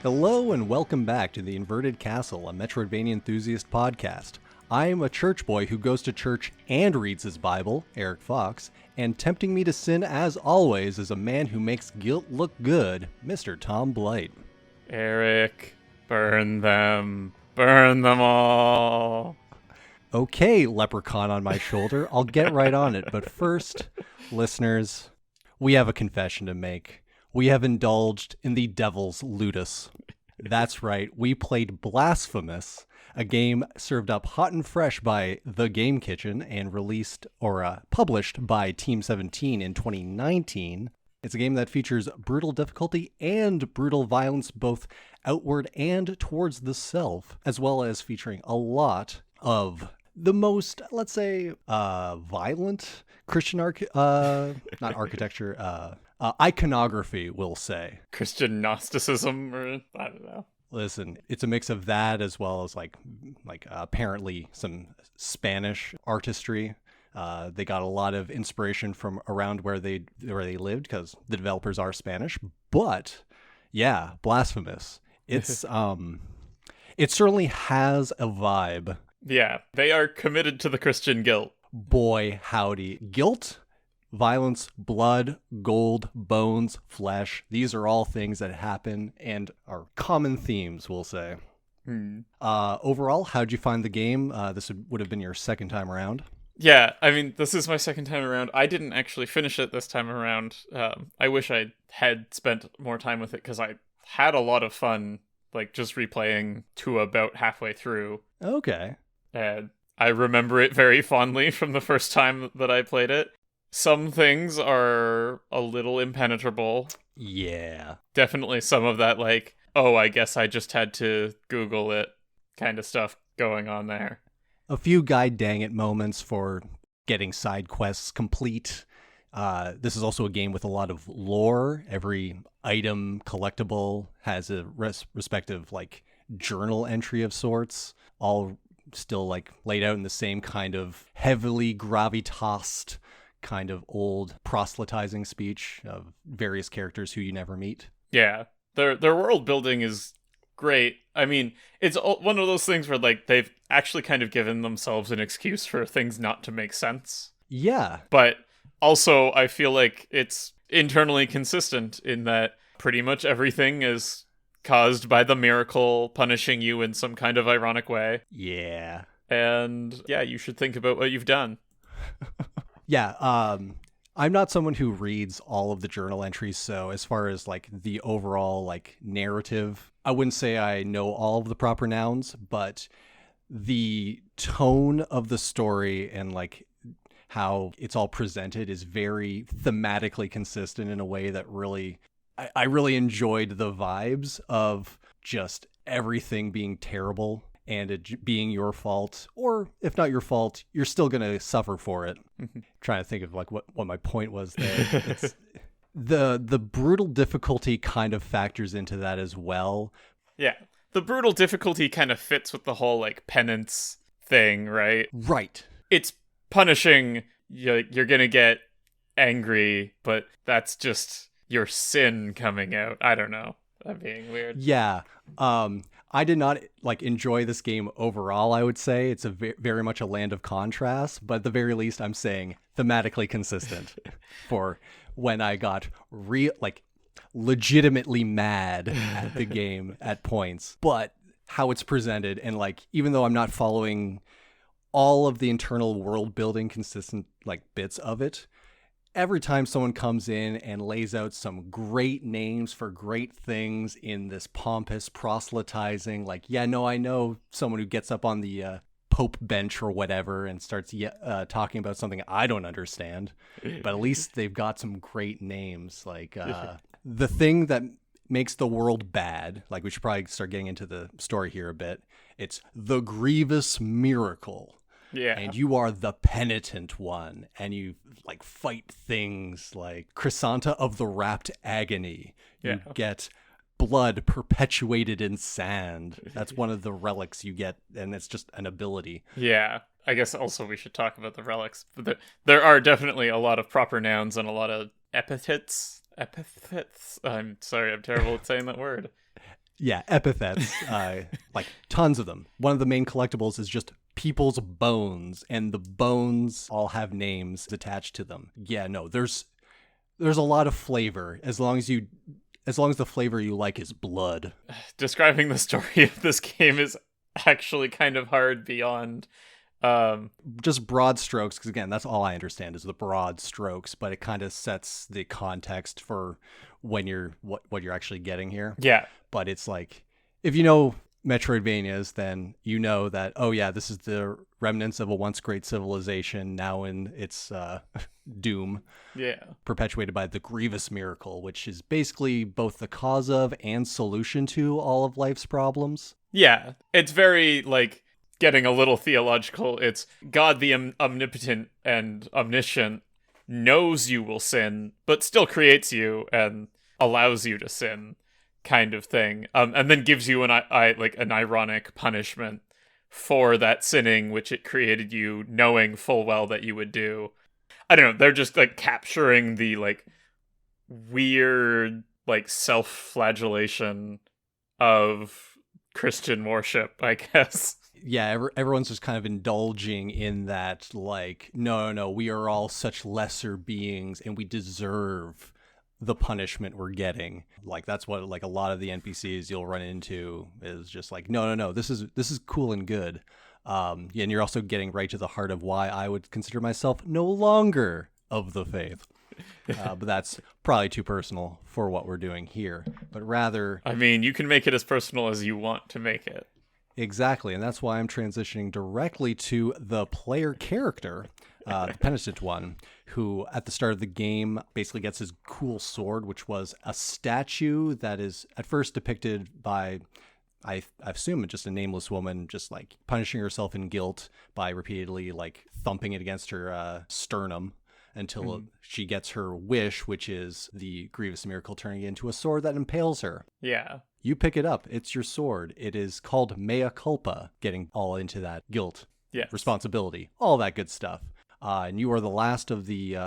Hello and welcome back to the Inverted Castle, a Metroidvania enthusiast podcast. I am a church boy who goes to church and reads his Bible, Eric Fox, and tempting me to sin as always is a man who makes guilt look good, Mr. Tom Blight. Eric, burn them all. Okay, leprechaun on my shoulder, I'll get right on it, but first, listeners, we have a confession to make. We have indulged in the devil's ludus. That's right, we played Blasphemous, a game served up hot and fresh by The Game Kitchen and released or published by Team 17 in 2019. It's a game that features brutal difficulty and brutal violence both outward and towards the self, as well as featuring a lot of the most, let's say, violent Christian not architecture, iconography, we'll say. Christian Gnosticism, or I don't know. Listen, it's a mix of that as well as like apparently some Spanish artistry. They got a lot of inspiration from around where they lived because the developers are Spanish. But yeah, Blasphemous. It's it certainly has a vibe. Yeah, they are committed to the Christian guilt. Boy, howdy. Guilt, violence, blood, gold, bones, flesh. These are all things that happen and are common themes, we'll say. Overall, how'd you find the game? This would have been your second time around. Yeah, I mean, this is my second time around. I didn't actually finish it this time around. I wish I had spent more time with it because I had a lot of fun, like, just replaying to about halfway through. Okay. And I remember it very fondly from the first time that I played it. Some things are a little impenetrable. Yeah. Definitely some of that, like, oh, I guess I just had to Google it kind of stuff going on there. A few god dang it moments for getting side quests complete. This is also a game with a lot of lore. Every item collectible has a respective, like, journal entry of sorts, all still, like, laid out in the same kind of heavily gravitas kind of old proselytizing speech of various characters who you never meet. Yeah, their world building is great. I mean, it's one of those things where, like, they've actually kind of given themselves an excuse for things not to make sense. Yeah. But also, I feel like it's internally consistent in that pretty much everything is caused by the miracle punishing you in some kind of ironic way. Yeah. And yeah, you should think about what you've done. Yeah, I'm not someone who reads all of the journal entries, so as far as, like, the overall, like, narrative, I wouldn't say I know all of the proper nouns, but the tone of the story and, like, how it's all presented is very thematically consistent in a way that really, I really enjoyed the vibes of just everything being terrible and it being your fault, or if not your fault, you're still going to suffer for it. Trying to think of, like, what my point was there. It's, the brutal difficulty kind of factors into that as well. Yeah. The brutal difficulty kind of fits with the whole, like, penance thing, right? Right. It's punishing, you're going to get angry, but that's just your sin coming out. I don't know. I'm being weird. Yeah. I did not, like, enjoy this game overall, I would say. It's a very much a land of contrast, but at the very least, I'm saying thematically consistent for when I got legitimately mad at the game at points. But how it's presented, and, like, even though I'm not following all of the internal world building consistent, like, bits of it, every time someone comes in and lays out some great names for great things in this pompous proselytizing, like, yeah, no, I know someone who gets up on the Pope bench or whatever and starts talking about something I don't understand, but at least they've got some great names. Like, the thing that makes the world bad, like, we should probably start getting into the story here a bit. It's the grievous miracle. Yeah. And you are the penitent one, and you, like, fight things like Chrysanta of the Wrapped Agony. You get blood perpetuated in sand. That's one of the relics you get, and it's just an ability. Yeah. I guess also we should talk about the relics. But there are definitely a lot of proper nouns and a lot of epithets. I'm sorry, I'm terrible at saying that word. Yeah, epithets, like tons of them. One of the main collectibles is just people's bones, and the bones all have names attached to them. Yeah, no, there's a lot of flavor as long as the flavor you like is blood. Describing the story of this game is actually kind of hard beyond just broad strokes, because again, that's all I understand is the broad strokes, but it kind of sets the context for when you're what you're actually getting here. Yeah. But it's like, if you know Metroidvanias, then you know that, oh yeah, this is the remnants of a once great civilization now in its doom. Yeah. Perpetuated by the grievous miracle, which is basically both the cause of and solution to all of life's problems. Yeah. It's very, like, getting a little theological. It's God the omnipotent and omniscient knows you will sin, but still creates you and allows you to sin, kind of thing. And then gives you an ironic punishment for that sinning, which it created you knowing full well that you would do. I don't know. They're just like capturing the like weird like self-flagellation of Christian worship, I guess. Yeah, everyone's just kind of indulging in that, like, no, we are all such lesser beings and we deserve the punishment we're getting. Like, that's what, like, a lot of the NPCs you'll run into is just like, no, this is cool and good. And you're also getting right to the heart of why I would consider myself no longer of the faith. But that's probably too personal for what we're doing here. But rather... I mean, you can make it as personal as you want to make it. Exactly, and that's why I'm transitioning directly to the player character, the penitent one, who at the start of the game basically gets his cool sword, which was a statue that is at first depicted by, I assume, just a nameless woman just like punishing herself in guilt by repeatedly like thumping it against her sternum until she gets her wish, which is the grievous miracle turning it into a sword that impales her. Yeah. You pick it up. It's your sword. It is called mea culpa, getting all into that guilt, responsibility, all that good stuff. And you are the last of the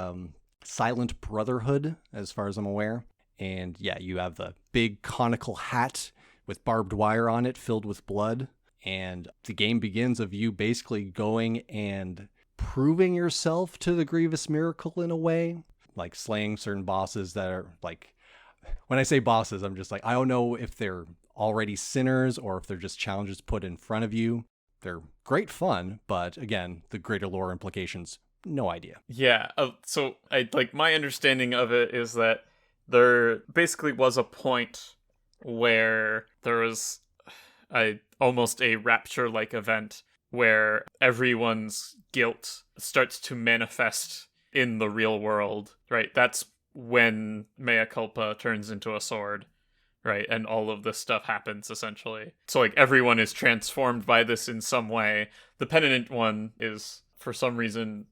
Silent Brotherhood, as far as I'm aware. And yeah, you have the big conical hat with barbed wire on it filled with blood. And the game begins of you basically going and proving yourself to the grievous miracle in a way, like slaying certain bosses that are like, when I say bosses, I'm just like, I don't know if they're already sinners or if they're just challenges put in front of you. They're great fun, but again, the greater lore implications, no idea. Yeah, so I like my understanding of it is that there basically was a point where there was almost a rapture-like event where everyone's guilt starts to manifest in the real world, right? That's when mea culpa turns into a sword, right? And all of this stuff happens, essentially. So, like, everyone is transformed by this in some way. The penitent one is, for some reason,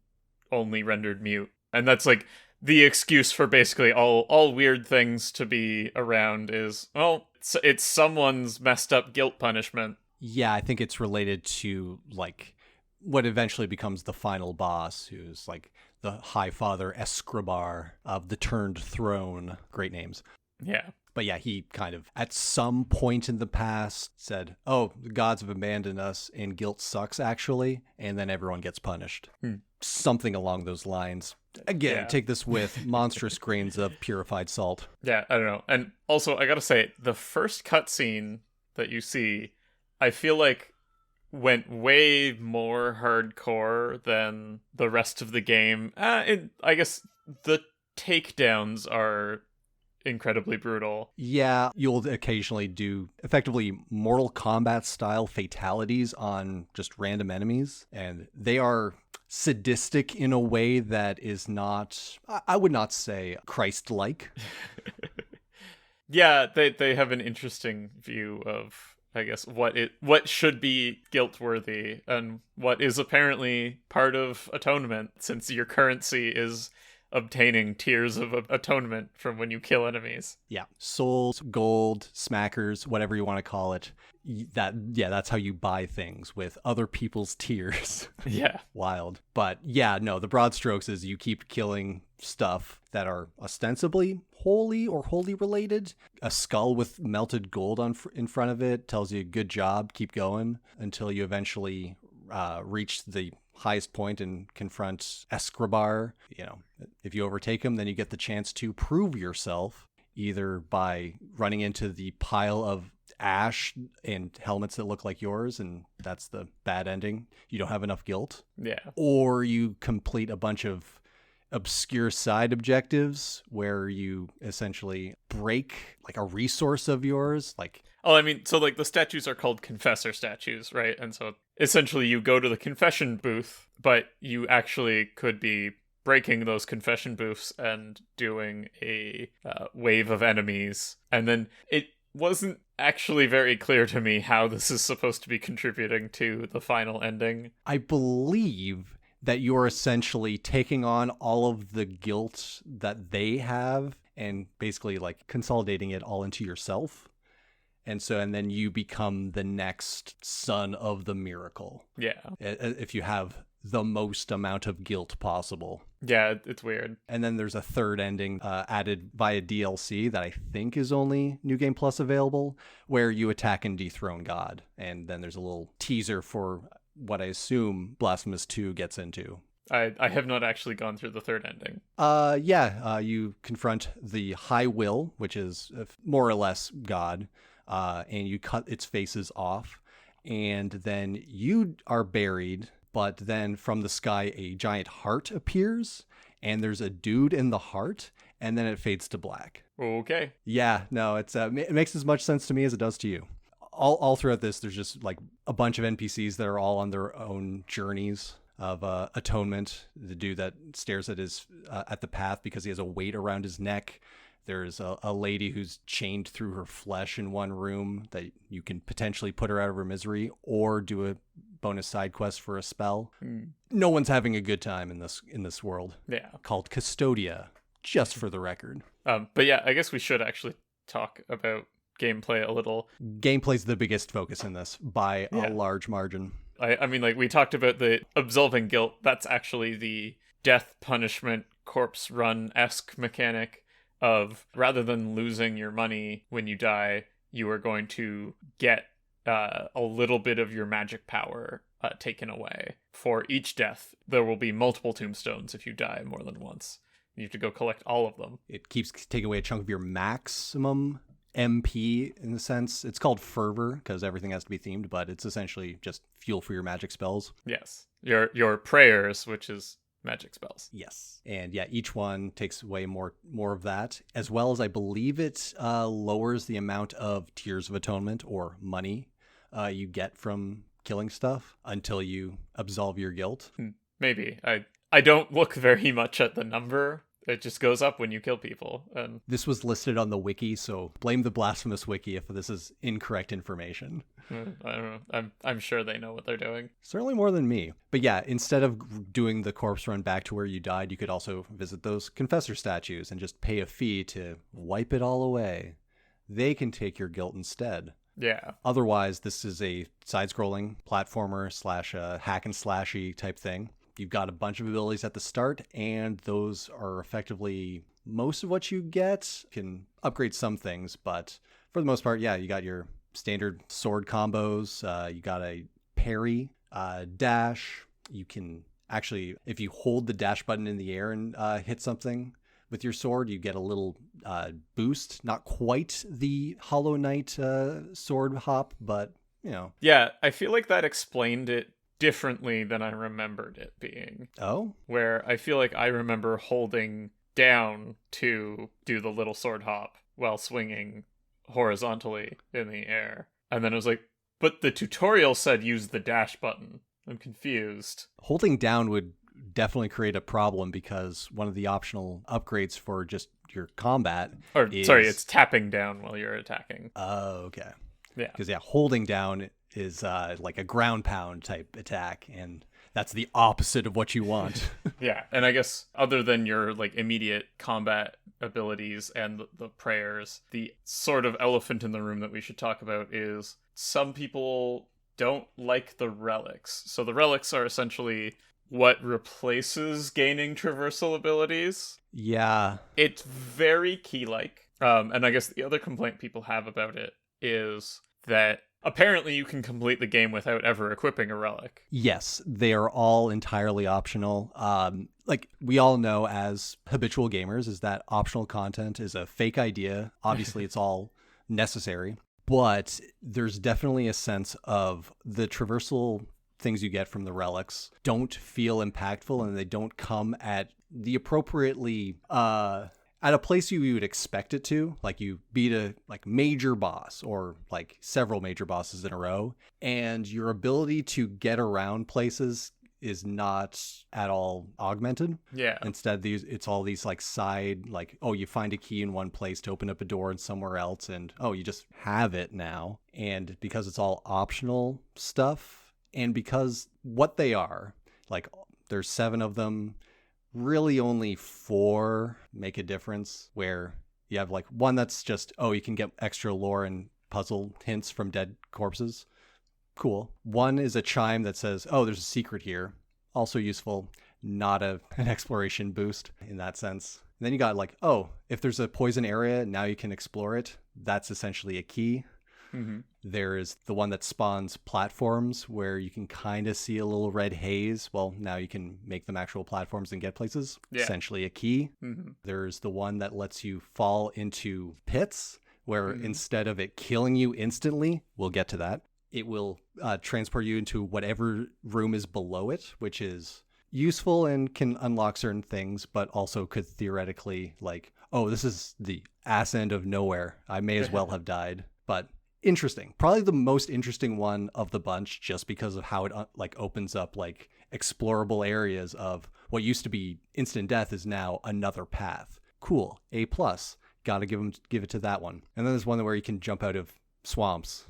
only rendered mute. And that's, like, the excuse for basically all weird things to be around is, well, it's someone's messed up guilt punishment. Yeah, I think it's related to, like, what eventually becomes the final boss, who's, like, the High Father Escribar of the Turned Throne. Great names. Yeah. But yeah, he kind of, at some point in the past, said, oh, the gods have abandoned us and guilt sucks, actually. And then everyone gets punished. Something along those lines. Again, take this with monstrous grains of purified salt. Yeah, I don't know. And also, I gotta say, the first cutscene that you see, I feel like went way more hardcore than the rest of the game. I guess the takedowns are incredibly brutal. Yeah, you'll occasionally do effectively Mortal Kombat style fatalities on just random enemies, and they are sadistic in a way that is not, I would not say, Christ-like. Yeah, they have an interesting view of, I guess, what should be guilt-worthy and what is apparently part of atonement, since your currency is obtaining tiers of atonement from when you kill enemies. Yeah, souls, gold, smackers, whatever you want to call it. That's how you buy things, with other people's tears. Yeah. Wild. But yeah, no, the broad strokes is you keep killing stuff that are ostensibly holy or holy related. A skull with melted gold in front of it tells you good job, keep going, until you eventually reach the highest point and confront Escribar. You know, if you overtake him, then you get the chance to prove yourself, either by running into the pile of ash and helmets that look like yours, and that's the bad ending. You don't have enough guilt. Yeah. Or you complete a bunch of obscure side objectives where you essentially break like a resource of yours. Like, oh, I mean, so like the statues are called confessor statues, right? And so essentially you go to the confession booth, but you actually could be breaking those confession booths and doing a wave of enemies. And then it wasn't actually very clear to me how this is supposed to be contributing to the final ending. I believe that you're essentially taking on all of the guilt that they have and basically like consolidating it all into yourself. And then you become the next son of the miracle. Yeah. If you have the most amount of guilt possible. Yeah, it's weird. And then there's a third ending added via DLC that I think is only New Game Plus available, where you attack and dethrone God. And then there's a little teaser for what I assume Blasphemous 2 gets into. I have not actually gone through the third ending. You confront the High Will, which is more or less God, and you cut its faces off. And then you are buried, but then from the sky a giant heart appears, and there's a dude in the heart, and then it fades to black. Okay. Yeah, no, it makes as much sense to me as it does to you. All throughout this, there's just like a bunch of NPCs that are all on their own journeys of atonement. The dude that stares at his at the path because he has a weight around his neck. There's a lady who's chained through her flesh in one room that you can potentially put her out of her misery or do a bonus side quest for a spell. No one's having a good time in this world. Yeah. Called Custodia, just for the record. But yeah, I guess we should actually talk about gameplay a little. Gameplay's the biggest focus in this by a large margin. I mean, like, we talked about the absolving guilt. That's actually the death punishment corpse run-esque mechanic of, rather than losing your money when you die, you are going to get a little bit of your magic power taken away. For each death, there will be multiple tombstones if you die more than once. You have to go collect all of them. It keeps taking away a chunk of your maximum MP, in a sense. It's called fervor because everything has to be themed, but it's essentially just fuel for your magic spells. Yes. Your prayers, which is magic spells. Yes. And yeah, each one takes away more of that, as well as I believe it lowers the amount of Tears of Atonement or money you get from killing stuff until you absolve your guilt. Maybe. I don't look very much at the number. It just goes up when you kill people. And this was listed on the wiki, so blame the Blasphemous wiki if this is incorrect information. I don't know. I'm sure they know what they're doing. Certainly more than me. But yeah, instead of doing the corpse run back to where you died, you could also visit those confessor statues and just pay a fee to wipe it all away. They can take your guilt instead. Yeah. Otherwise, this is a side-scrolling platformer / hack and slashy type thing. You've got a bunch of abilities at the start, and those are effectively most of what you get. You can upgrade some things, but for the most part, yeah, you got your standard sword combos. You got a parry, dash. You can actually, if you hold the dash button in the air and hit something with your sword, you get a little boost. Not quite the Hollow Knight sword hop, but, you know. Yeah, I feel like that explained it differently than I remembered it being. Oh? Where I feel like I remember holding down to do the little sword hop while swinging horizontally in the air. And then it was like, but the tutorial said use the dash button. I'm confused. Holding down would definitely create a problem because one of the optional upgrades for just your combat it's tapping down while you're attacking. Oh, okay. Yeah. Because, holding down is like a ground pound type attack, and that's the opposite of what you want. Yeah, and I guess other than your like immediate combat abilities and the prayers, the sort of elephant in the room that we should talk about is some people don't like the relics. So the relics are essentially what replaces gaining traversal abilities. Yeah. It's very key-like. And I guess the other complaint people have about it is that apparently you can complete the game without ever equipping a relic. Yes, they are all entirely optional. Like we all know as habitual gamers is that optional content is a fake idea. Obviously, it's all necessary, but there's definitely a sense of the traversal things you get from the relics don't feel impactful, and they don't come at the appropriately at a place you would expect it to. Like you beat a like major boss or like several major bosses in a row, and your ability to get around places is not at all augmented. Yeah. Instead, it's all these like side, like, oh, you find a key in one place to open up a door in somewhere else, and oh, you just have it now. And because it's all optional stuff, and because what they are, like there's 7 of them, really only 4 make a difference, where you have like one that's just, oh, you can get extra lore and puzzle hints from dead corpses. Cool. One is a chime that says, oh, there's a secret here. Also useful. Not an exploration boost in that sense. And then you got like, oh, if there's a poison area, now you can explore it. That's essentially a key. Mm-hmm. There's the one that spawns platforms where you can kind of see a little red haze. Well, now you can make them actual platforms and get places. Yeah. Essentially a key. Mm-hmm. There's the one that lets you fall into pits where instead of it killing you instantly, we'll get to that, it will transport you into whatever room is below it, which is useful and can unlock certain things, but also could theoretically like, oh, this is the ass end of nowhere. I may as well have died. But interesting. Probably the most interesting one of the bunch, just because of how it like opens up like explorable areas of what used to be instant death is now another path. Cool. A+. Gotta give it to that one. And then there's one where you can jump out of swamps.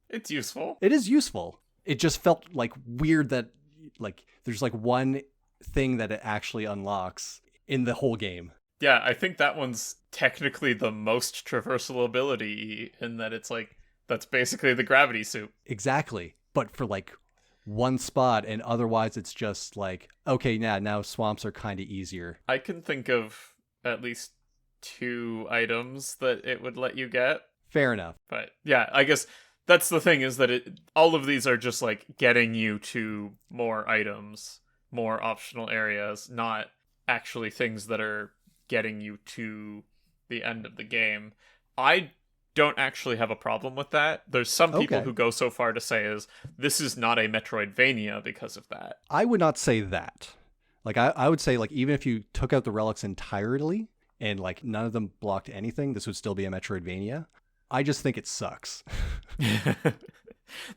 It's useful. It is useful. It just felt like weird that like there's like one thing that it actually unlocks in the whole game. Yeah, I think that one's technically the most traversal ability in that it's like, that's basically the gravity suit. Exactly. But for like one spot, and otherwise it's just like, okay, yeah, now swamps are kind of easier. I can think of at least 2 items that it would let you get. Fair enough. But yeah, I guess that's the thing, is that all of these are just like getting you to more items, more optional areas, not actually things that are getting you to the end of the game. I don't actually have a problem with that. There's some people who go so far to say is this is not a Metroidvania because of that. I would not say that. Like I would say like even if you took out the relics entirely and like none of them blocked anything, this would still be a Metroidvania. I just think it sucks.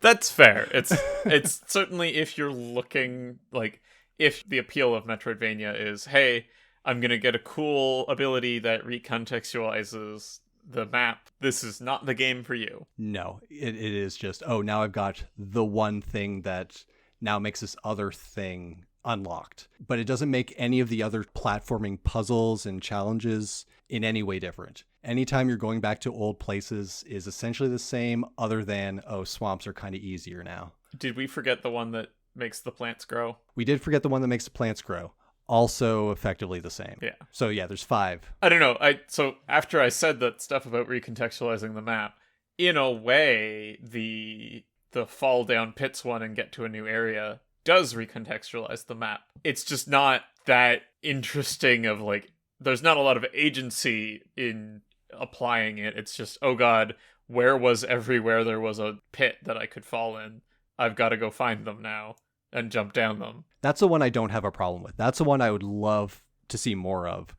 That's fair. It's certainly, if you're looking like, if the appeal of Metroidvania is, hey, I'm gonna get a cool ability that recontextualizes the map, this is not the game for you. No, it is just, oh, now I've got the one thing that now makes this other thing unlocked. But it doesn't make any of the other platforming puzzles and challenges in any way different. Anytime you're going back to old places is essentially the same, other than, oh, swamps are kind of easier now. Did we forget the one that makes the plants grow? We did forget the one that makes the plants grow. Also effectively the same. Yeah. So yeah, there's 5. I don't know. So after I said that stuff about recontextualizing the map, in a way, the fall down pits one and get to a new area does recontextualize the map. It's just not that interesting of like, there's not a lot of agency in applying it. It's just, oh god, where was everywhere there was a pit that I could fall in? I've got to go find them now and jump down them. That's the one I don't have a problem with. That's the one I would love to see more of.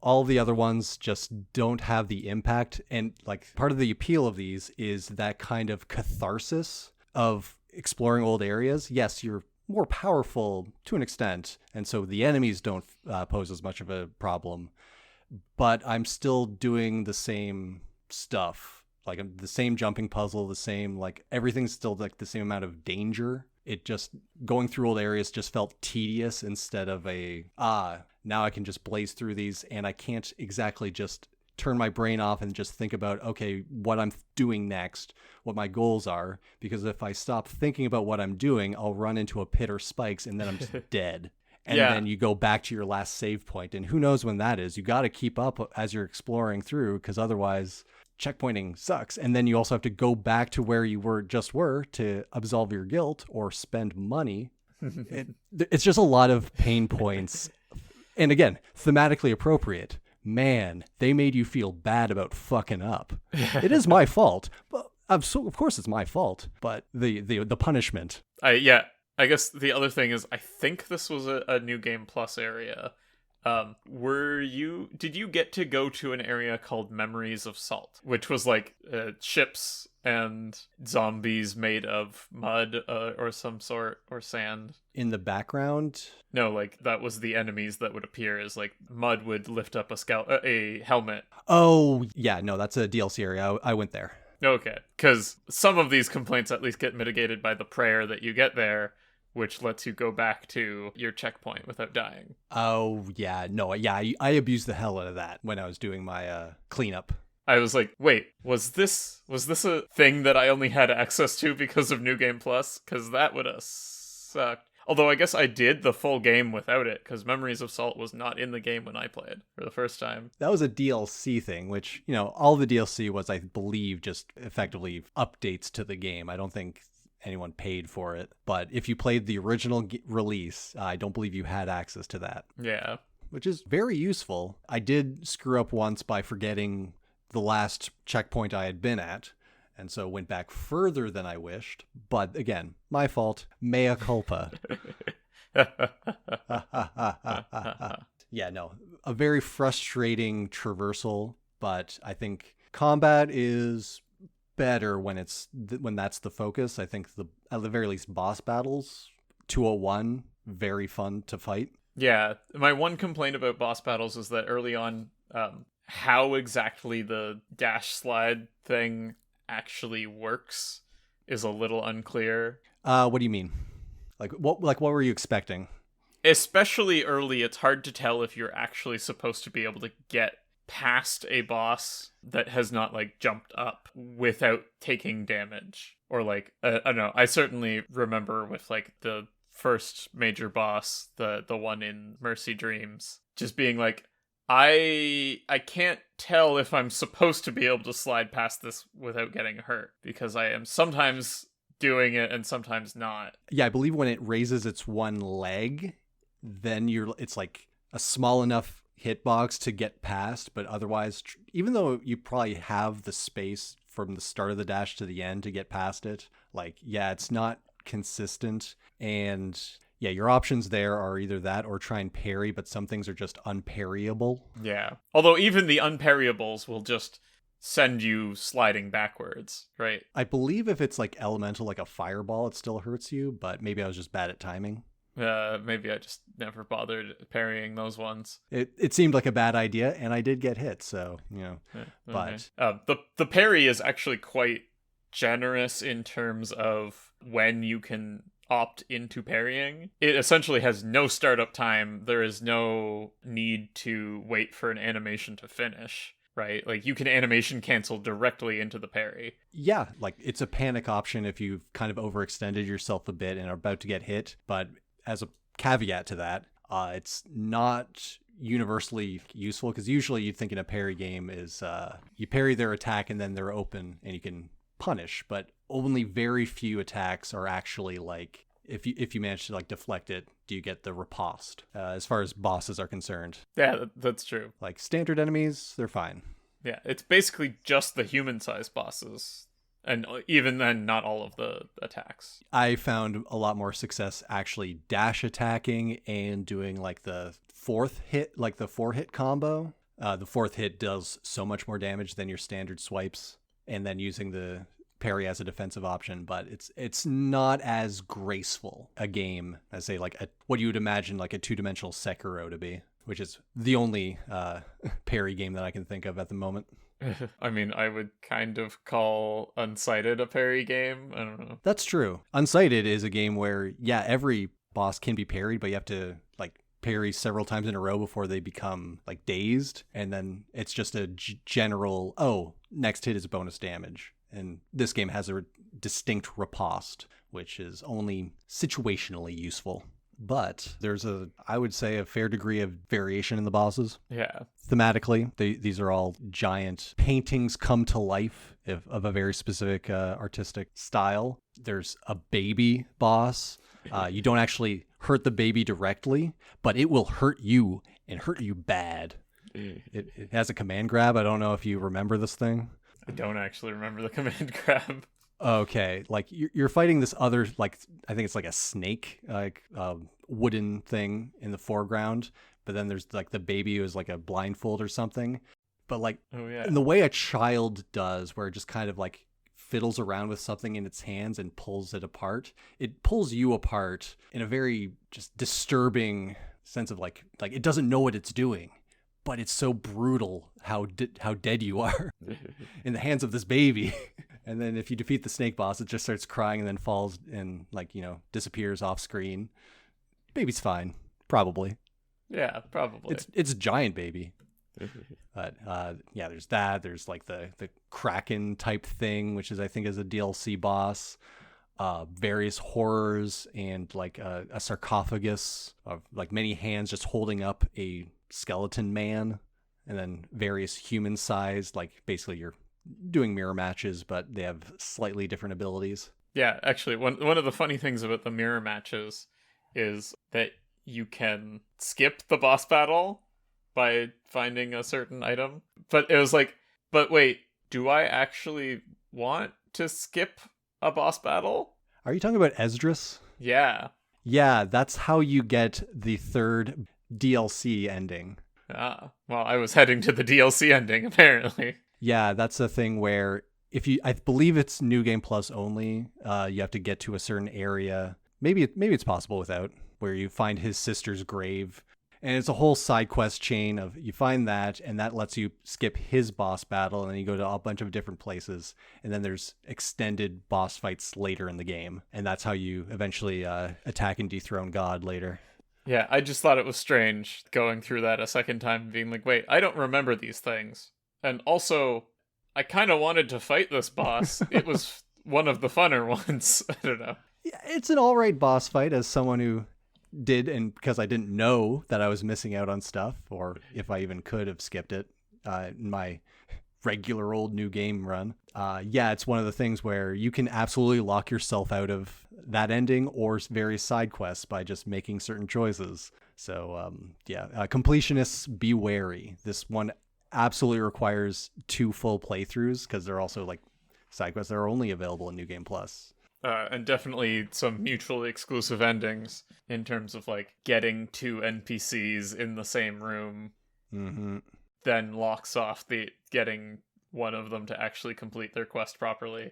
All the other ones just don't have the impact. And like part of the appeal of these is that kind of catharsis of exploring old areas. Yes, you're more powerful to an extent, and so the enemies don't pose as much of a problem. But I'm still doing the same stuff. Like the same jumping puzzle, the same, like everything's still like the same amount of danger. It just, going through old areas just felt tedious instead of now I can just blaze through these, and I can't exactly just turn my brain off and just think about, okay, what I'm doing next, what my goals are, because if I stop thinking about what I'm doing, I'll run into a pit or spikes and then I'm just dead. and then you go back to your last save point, and who knows when that is. You got to keep up as you're exploring through, because otherwise checkpointing sucks. And then you also have to go back to where you were to absolve your guilt or spend money. It's just a lot of pain points, and again, thematically appropriate. Man, they made you feel bad about fucking up. It is my fault, but of course it's my fault, but the punishment. I guess the other thing is, I think this was a New Game Plus area. Did you get to go to an area called Memories of Salt, which was like ships and zombies made of mud or some sort, or sand? In the background? No, like that was the enemies that would appear, as like mud would lift up a helmet. Oh, yeah, no, that's a DLC area. I went there. Okay, because some of these complaints at least get mitigated by the prayer that you get there, which lets you go back to your checkpoint without dying. Oh, yeah. No, yeah, I abused the hell out of that when I was doing my cleanup. I was like, wait, was this a thing that I only had access to because of New Game Plus? Because that would have sucked. Although I guess I did the full game without it, because Memories of Salt was not in the game when I played for the first time. That was a DLC thing, which, all the DLC was, I believe, just effectively updates to the game. I don't think anyone paid for it. But if you played the original release, I don't believe you had access to that. Yeah. Which is very useful. I did screw up once by forgetting the last checkpoint I had been at, and so went back further than I wished. But again, my fault. Mea culpa. Yeah, no. A very frustrating traversal, but I think combat is better when that's the focus. I think at the very least boss battles, 201, very fun to fight. Yeah, my one complaint about boss battles is that early on, how exactly the dash slide thing actually works is a little unclear. What do you mean? What were you expecting? Especially early, it's hard to tell if you're actually supposed to be able to get past a boss that has not jumped up without taking damage, or I don't know. I certainly remember with the first major boss, the one in Mercy Dreams, just being I can't tell if I'm supposed to be able to slide past this without getting hurt, because I am sometimes doing it and sometimes not. Yeah, I believe when it raises its one leg, then it's a small enough hitbox to get past, but otherwise, even though you probably have the space from the start of the dash to the end to get past it, it's not consistent. And yeah, your options there are either that or try and parry, but some things are just unparryable. Yeah. Although even the unparryables will just send you sliding backwards, right? I believe if it's elemental, like a fireball, it still hurts you, but maybe I was just bad at timing. Maybe I just never bothered parrying those ones. It seemed like a bad idea, and I did get hit, so, but... The parry is actually quite generous in terms of when you can opt into parrying. It essentially has no startup time. There is no need to wait for an animation to finish, right? You can animation cancel directly into the parry. Yeah, it's a panic option if you've kind of overextended yourself a bit and are about to get hit, but as a caveat to that, it's not universally useful, because usually you'd think in a parry game is you parry their attack and then they're open and you can punish, but only very few attacks are actually if you manage to deflect it, do you get the riposte, as far as bosses are concerned. Yeah, that's true. Standard enemies, they're fine. Yeah, it's basically just the human-sized bosses, and even then, not all of the attacks. I found a lot more success actually dash attacking and doing the fourth hit, the 4-hit combo. The fourth hit does so much more damage than your standard swipes, and then using the parry as a defensive option, but it's not as graceful a game as say what you would imagine a two-dimensional Sekiro to be, which is the only parry game that I can think of at the moment. I mean, I would kind of call Unsighted a parry game. I don't know. That's true. Unsighted is a game where, yeah, every boss can be parried, but you have to parry several times in a row before they become dazed, and then it's just a general, next hit is bonus damage. And this game has a distinct riposte, which is only situationally useful. but there's I would say, a fair degree of variation in the bosses. Yeah. Thematically, these are all giant paintings come to life of a very specific artistic style. There's a baby boss. You don't actually hurt the baby directly, but it will hurt you and hurt you bad. It has a command grab. I don't know if you remember this thing. I don't actually remember the command grab. Okay, like you're fighting this other, like, I think it's like a snake, like wooden thing in the foreground, but then there's like the baby who is like a blindfold or something. But like, Oh yeah. in the way a child does, where it just kind of like fiddles around with something in its hands and pulls it apart, it pulls you apart in a very just disturbing sense of like it doesn't know what it's doing, but it's so brutal how dead you are in the hands of this baby. And then if you defeat the snake boss, it just starts crying and then falls and, like, you know, disappears off screen. Baby's fine, probably. Yeah, probably. It's a giant baby. But yeah, there's that. There's like the Kraken type thing, which is, I think, is a DLC boss. Various horrors and like a sarcophagus of like many hands just holding up a skeleton man, and then various human sized, like, basically you're doing mirror matches, but they have slightly different abilities. Yeah, actually, one of the funny things about the mirror matches is that you can skip the boss battle by finding a certain item. But it was like, but wait, do I actually want to skip a boss battle? Are you talking about Esdras? Yeah. Yeah, that's how you get the third DLC ending. Ah, well, I was heading to the DLC ending, apparently. Yeah, that's a thing where I believe it's New Game Plus only. You have to get to a certain area. Maybe it's possible without, where you find his sister's grave, and it's a whole side quest chain of you find that, and that lets you skip his boss battle, and then you go to a bunch of different places, and then there's extended boss fights later in the game, and that's how you eventually attack and dethrone God later. Yeah, I just thought it was strange going through that a second time and being like, wait, I don't remember these things. And also, I kind of wanted to fight this boss. It was one of the funner ones. I don't know. Yeah, it's an all right boss fight as someone who did, and because I didn't know that I was missing out on stuff, or if I even could have skipped it in my regular old new game run. Yeah, it's one of the things where you can absolutely lock yourself out of that ending or various side quests by just making certain choices. So completionists, be wary. This one absolutely requires 2 full playthroughs, because they're also like side quests that are only available in New Game Plus. And definitely some mutually exclusive endings in terms of like getting 2 NPCs in the same room, then locks off the getting one of them to actually complete their quest properly,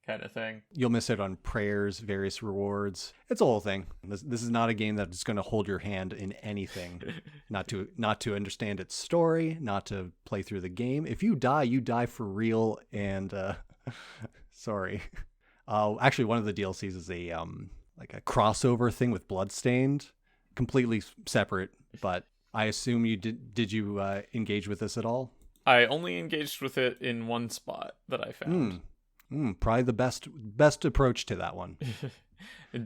kind of thing. You'll miss out on prayers, various rewards. It's a whole thing. This is not a game that's going to hold your hand in anything. not to understand its story, not to play through the game. If you die for real. And sorry. Actually, one of the DLCs is a like a crossover thing with Bloodstained, completely separate. But I assume you did you engage with this at all? I only engaged with it in one spot that I found. Probably the best approach to that one.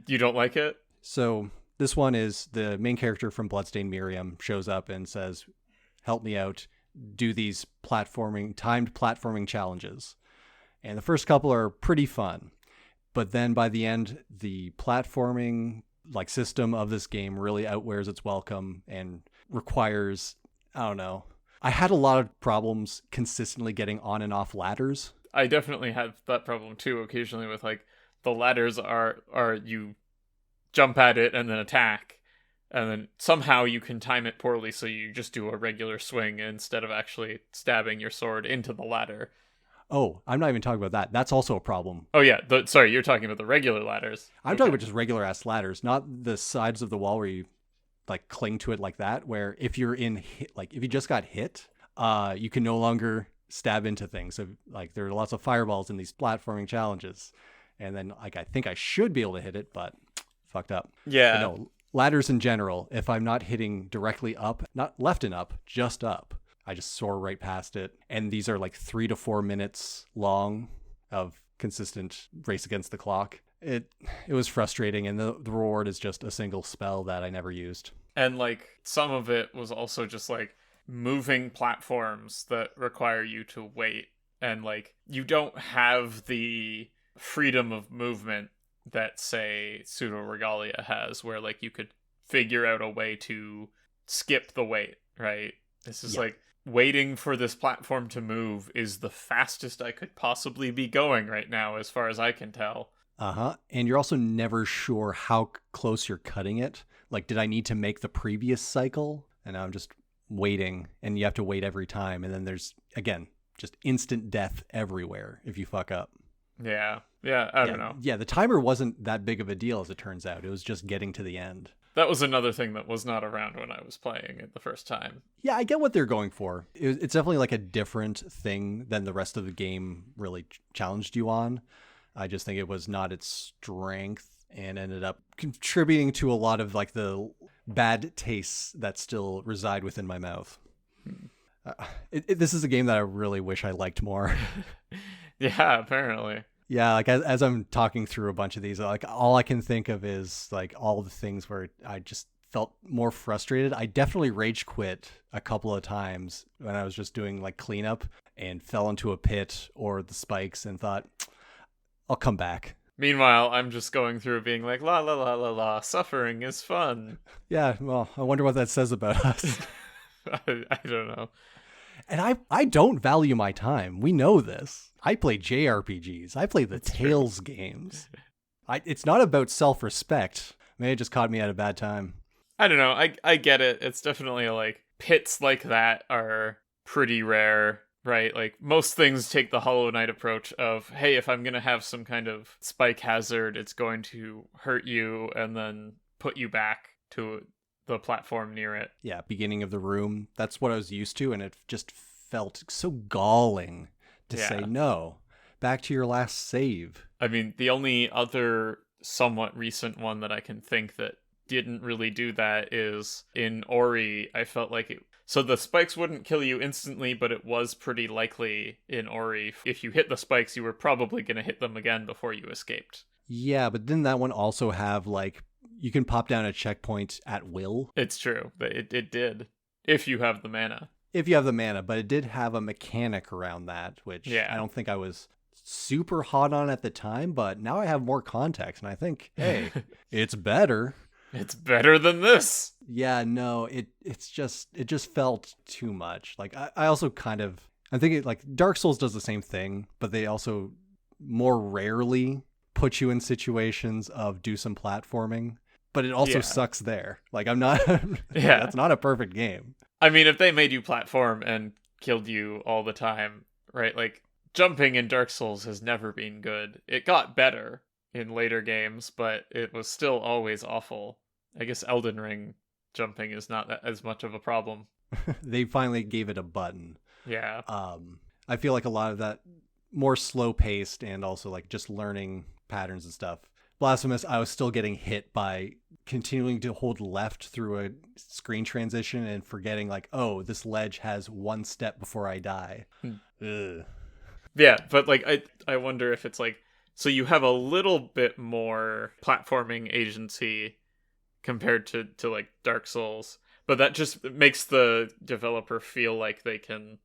You don't like it? So this one is the main character from Bloodstained, Miriam, shows up and says, help me out, do these timed platforming challenges. And the first couple are pretty fun. But then by the end, the platforming like system of this game really outwears its welcome and requires, I don't know. I had a lot of problems consistently getting on and off ladders. I definitely have that problem too, occasionally, with like the ladders are you jump at it and then attack, and then somehow you can time it poorly, so you just do a regular swing instead of actually stabbing your sword into the ladder. Oh, I'm not even talking about that. That's also a problem. Oh yeah, sorry, you're talking about the regular ladders. I'm talking about just regular ass ladders, not the sides of the wall where you like cling to it like that, where if you're if you just got hit, you can no longer stab into things. So like there are lots of fireballs in these platforming challenges, and then like I think I should be able to hit it, but fucked up. Yeah. But no, ladders in general, if I'm not hitting directly up, not left and up, just up, I just soar right past it. And these are like 3 to 4 minutes long of consistent race against the clock. it was frustrating, and the reward is just a single spell that I never used. And like some of it was also just like moving platforms that require you to wait, and like you don't have the freedom of movement that say Pseudo Regalia has, where like you could figure out a way to skip the wait, right? This is like waiting for this platform to move is the fastest I could possibly be going right now, as far as I can tell. And you're also never sure how close you're cutting it. Like, did I need to make the previous cycle? And now I'm just waiting, and you have to wait every time. And then there's, again, just instant death everywhere if you fuck up. Yeah. I don't know. Yeah, the timer wasn't that big of a deal, as it turns out. It was just getting to the end. That was another thing that was not around when I was playing it the first time. Yeah, I get what they're going for. It's definitely like a different thing than the rest of the game really challenged you on. I just think it was not its strength and ended up contributing to a lot of like the bad tastes that still reside within my mouth. This is a game that I really wish I liked more. Yeah, apparently. Yeah, like as I'm talking through a bunch of these, like all I can think of is like all the things where I just felt more frustrated. I definitely rage quit a couple of times when I was just doing like cleanup and fell into a pit or the spikes and thought, I'll come back. Meanwhile, I'm just going through being like, la la la la la, suffering is fun. Yeah, well, I wonder what that says about us. I don't know. And I don't value my time. We know this. I play JRPGs. I play the Tales games. It's not about self-respect. Maybe it just caught me at a bad time. I don't know. I get it. It's definitely like pits like that are pretty rare, right? Like most things take the Hollow Knight approach of, hey, if I'm going to have some kind of spike hazard, it's going to hurt you and then put you back to the platform near it. Yeah, beginning of the room. That's what I was used to, and it just felt so galling to say no. Back to your last save. I mean, the only other somewhat recent one that I can think that didn't really do that is in Ori. I felt like it. So the spikes wouldn't kill you instantly, but it was pretty likely in Ori. If you hit the spikes, you were probably going to hit them again before you escaped. Yeah, but didn't that one also have like you can pop down a checkpoint at will? It's true. It did. If you have the mana. If you have the mana, but it did have a mechanic around that, which I don't think I was super hot on at the time, but now I have more context, and I think, hey, it's better. It's better than this. Yeah, no, it just felt too much. Like I also I think it like Dark Souls does the same thing, but they also more rarely put you in situations of do some platforming, but it also sucks there. Like I'm not that's not a perfect game. I mean, if they made you platform and killed you all the time, right? Like jumping in Dark Souls has never been good. It got better in later games, but it was still always awful. I guess Elden Ring jumping is not as much of a problem. They finally gave it a button. Yeah. I feel like a lot of that more slow paced and also like just learning patterns and stuff. Blasphemous, I was still getting hit by continuing to hold left through a screen transition and forgetting like, oh, this ledge has one step before I die. Ugh. Yeah, but like I wonder if it's like, so you have a little bit more platforming agency compared to like Dark Souls, but that just makes the developer feel like they can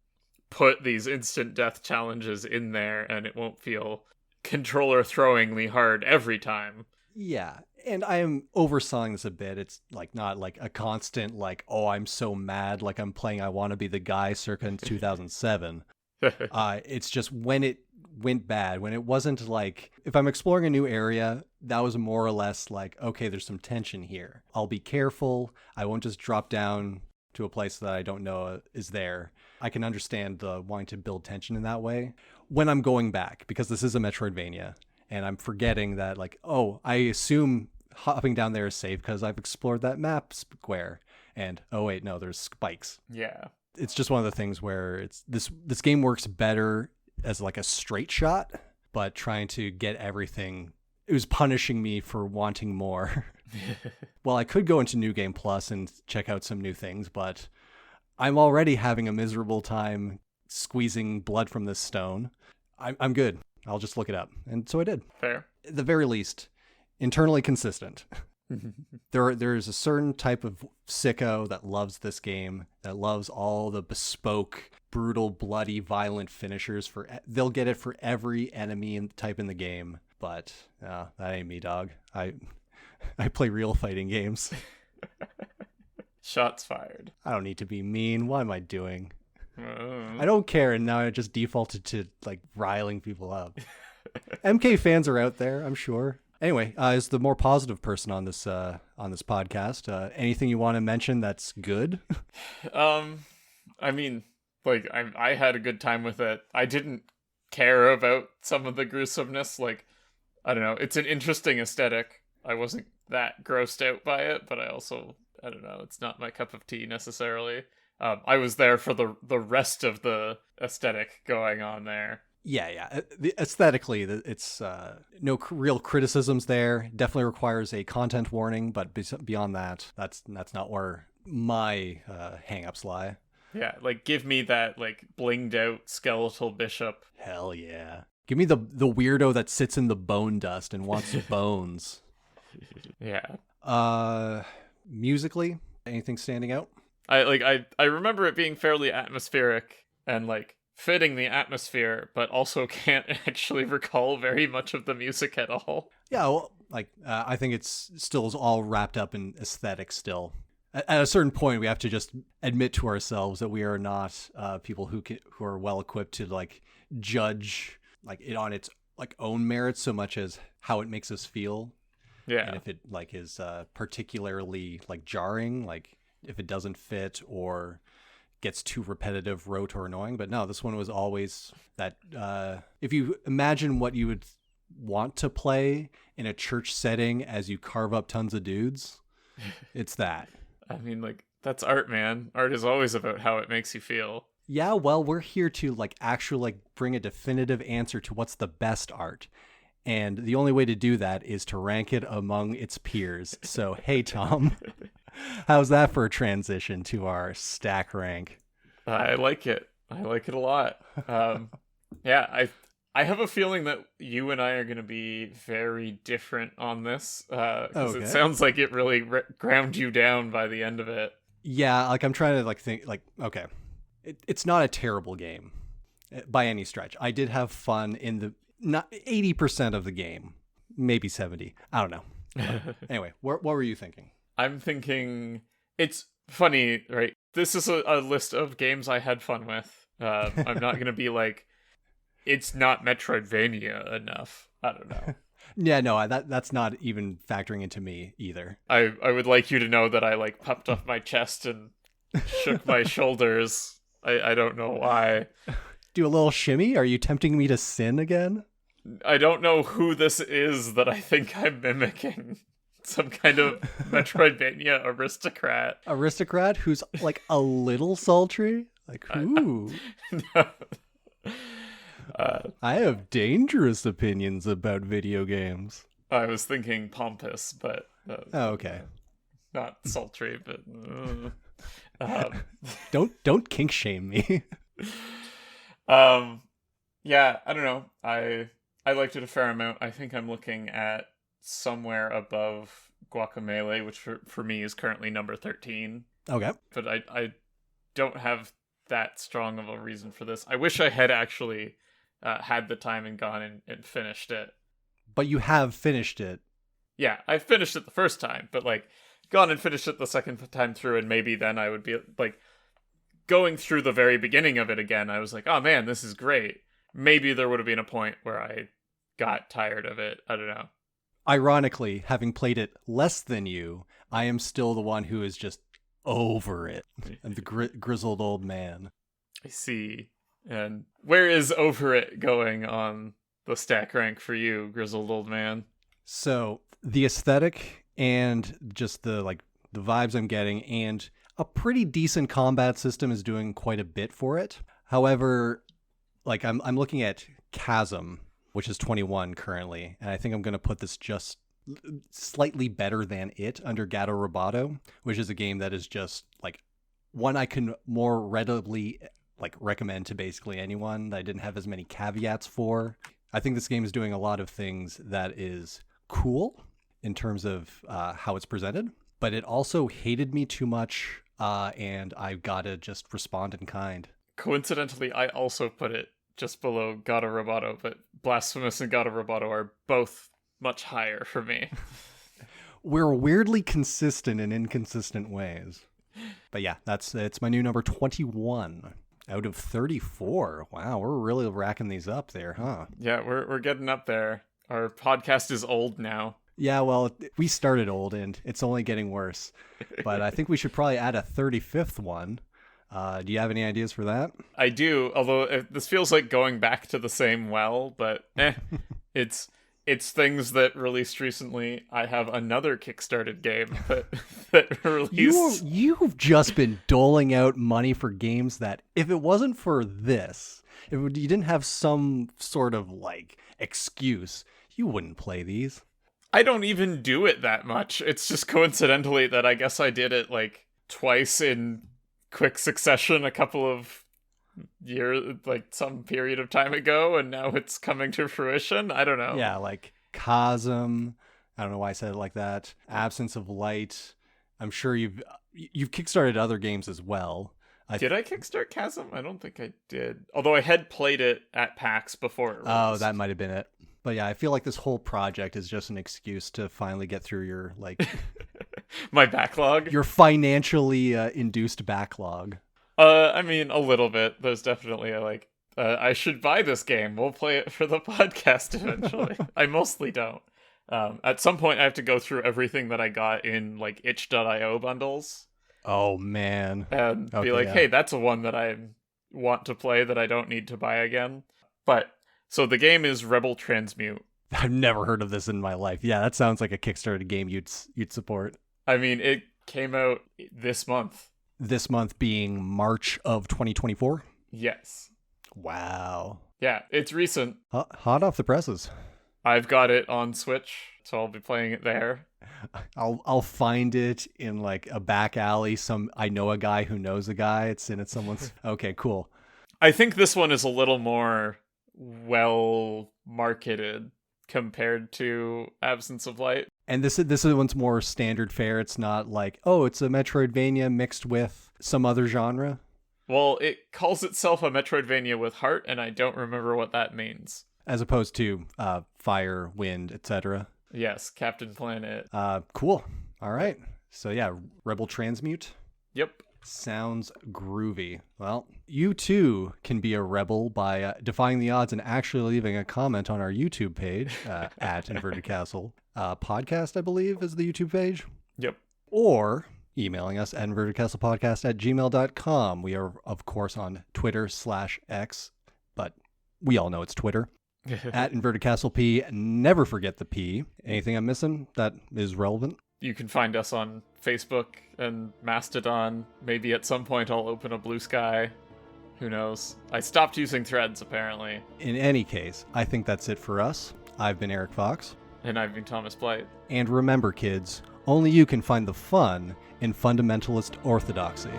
put these instant death challenges in there and it won't feel controller throwingly hard every time. Yeah, and I am overselling this a bit. It's like not like a constant like, oh, I'm so mad like I'm playing I Want to Be the Guy circa 2007. It's just when it went bad, when it wasn't like, if I'm exploring a new area, that was more or less like, okay, there's some tension here. I'll be careful. I won't just drop down to a place that I don't know is there. I can understand the wanting to build tension in that way when I'm going back, because this is a Metroidvania and I'm forgetting that like, oh, I assume hopping down there is safe because I've explored that map square, and oh wait, no, there's spikes. Yeah. It's just one of the things where it's this game works better as like a straight shot, but trying to get everything, it was punishing me for wanting more. Well, I could go into New Game Plus and check out some new things, but I'm already having a miserable time squeezing blood from this stone. I'm good. I'll just look it up. And so I did. Fair. at the very least, internally consistent. There's a certain type of sicko that loves this game, that loves all the bespoke, brutal, bloody, violent finishers. They'll get it for every enemy type in the game. But that ain't me, dog. I play real fighting games. Shots fired. I don't need to be mean. What am I doing? I don't care, and now I just defaulted to like riling people up. MK fans are out there, I'm sure. Anyway, as the more positive person on this podcast, anything you want to mention that's good? I mean, like I had a good time with it. I didn't care about some of the gruesomeness. Like, I don't know, it's an interesting aesthetic. I wasn't that grossed out by it, but I don't know, it's not my cup of tea necessarily. I was there for the rest of the aesthetic going on there. Yeah. Aesthetically, it's no real criticisms there. Definitely requires a content warning, but beyond that, that's not where my hang-ups lie. Yeah, like give me that like blinged out skeletal bishop. Hell yeah. Give me the weirdo that sits in the bone dust and wants bones. Yeah. Musically, anything standing out? I remember it being fairly atmospheric and like fitting the atmosphere, but also can't actually recall very much of the music at all. Yeah, well, like I think it's still is all wrapped up in aesthetics still. At a certain point, we have to just admit to ourselves that we are not people who are well equipped to like judge like it on its like own merits so much as how it makes us feel. Yeah. And if it like is particularly like jarring, like if it doesn't fit or gets too repetitive, rote, or annoying. But no, this one was always that if you imagine what you would want to play in a church setting as you carve up tons of dudes, it's that. I mean, like, that's art, man. Art is always about how it makes you feel. Yeah, well, we're here to like actually like bring a definitive answer to what's the best art. And the only way to do that is to rank it among its peers. So, hey, Tom, how's that for a transition to our stack rank? I like it. I like it a lot. Yeah, I have a feeling that you and I are going to be very different on this. Because It sounds like it really ground you down by the end of it. Yeah, like I'm trying to like think like, okay, it's not a terrible game by any stretch. I did have fun in the not 80% of the game, maybe 70. I don't know. Anyway, what were you thinking? I'm thinking it's funny, right? This is a list of games I had fun with. I'm not going to be like, it's not Metroidvania enough. I don't know. Yeah, no, that's not even factoring into me either. I would like you to know that I like puffed off my chest and shook my shoulders. I don't know why. Do a little shimmy? Are you tempting me to sin again? I don't know who this is that I think I'm mimicking. Some kind of Metroidvania aristocrat. Aristocrat who's like a little sultry? Like, ooh. No. I have dangerous opinions about video games. I was thinking pompous, but... oh, okay. Not sultry, but... Don't kink shame me. Yeah, I don't know. I liked it a fair amount. I think I'm looking at somewhere above Guacamelee, which for me is currently number 13. Okay. But I don't have that strong of a reason for this. I wish I had actually had the time and gone and finished it. But you have finished it. Yeah, I finished it the first time, but like gone and finished it the second time through, and maybe then I would be like going through the very beginning of it again. I was like, oh man, this is great. Maybe there would have been a point where I got tired of it. I don't know. Ironically, having played it less than you, I am still the one who is just over it. I'm the grizzled old man. I see. And where is over it going on the stack rank for you, grizzled old man? So the aesthetic and just the vibes I'm getting and a pretty decent combat system is doing quite a bit for it. However, like I'm looking at Chasm, which is 21 currently, and I think I'm going to put this just slightly better than it under Gato Roboto, which is a game that is just like one I can more readily like recommend to basically anyone that I didn't have as many caveats for. I think this game is doing a lot of things that is cool in terms of how it's presented, but it also hated me too much, and I've got to just respond in kind. Coincidentally, I also put it just below God of Roboto, but Blasphemous and God of Roboto are both much higher for me. We're weirdly consistent in inconsistent ways. But yeah, it's my new number 21 out of 34. Wow, we're really racking these up there, huh? Yeah, we're getting up there. Our podcast is old now. Yeah, well, we started old and it's only getting worse. But I think we should probably add a 35th one. Do you have any ideas for that? I do, although this feels like going back to the same well, but it's things that released recently. I have another Kickstarted game that released. You've just been doling out money for games that, if it wasn't for this, you didn't have some sort of like excuse, you wouldn't play these. I don't even do it that much. It's just coincidentally that I guess I did it like twice in quick succession a couple of years, like some period of time ago, and now it's coming to fruition. I don't know. Yeah, like Chasm. I don't know why I said it like that. Absence of Light. I'm sure you've kickstarted other games as well. Did I kickstart Chasm? I don't think I did. Although I had played it at PAX before it released. Oh, that might have been it. But yeah, I feel like this whole project is just an excuse to finally get through your like my backlog. Your financially induced backlog. I mean, a little bit. There's definitely I should buy this game. We'll play it for the podcast eventually. I mostly don't. At some point, I have to go through everything that I got in like itch.io bundles. Oh man! And be like, hey, that's a one that I want to play that I don't need to buy again. But so the game is Rebel Transmute. I've never heard of this in my life. Yeah, that sounds like a Kickstarter game you'd support. I mean, it came out this month. This month being March of 2024? Yes. Wow. Yeah, it's recent. Hot off the presses. I've got it on Switch, so I'll be playing it there. I'll find it in like a back alley. I know a guy who knows a guy. It's in someone's. Okay, cool. I think this one is a little more well marketed compared to Absence of Light. And this one's more standard fare. It's not like, oh, it's a Metroidvania mixed with some other genre. Well, it calls itself a Metroidvania with heart, and I don't remember what that means. As opposed to fire, wind, etc. Yes, Captain Planet. Cool. All right. So yeah, Rebel Transmute. Yep. Sounds groovy. Well, you too can be a rebel by defying the odds and actually leaving a comment on our YouTube page at Inverted Castle Podcast, I believe, is the YouTube page. Yep. Or emailing us at invertedcastlepodcast@gmail.com. We are, of course, on Twitter/X, but we all know it's Twitter. At Inverted Castle P. Never forget the P. Anything I'm missing that is relevant? You can find us on Facebook and Mastodon. Maybe at some point I'll open a Blue Sky. Who knows? I stopped using Threads, apparently. In any case, I think that's it for us. I've been Eric Fox. And I've been Thomas Blight. And remember, kids, only you can find the fun in fundamentalist orthodoxy.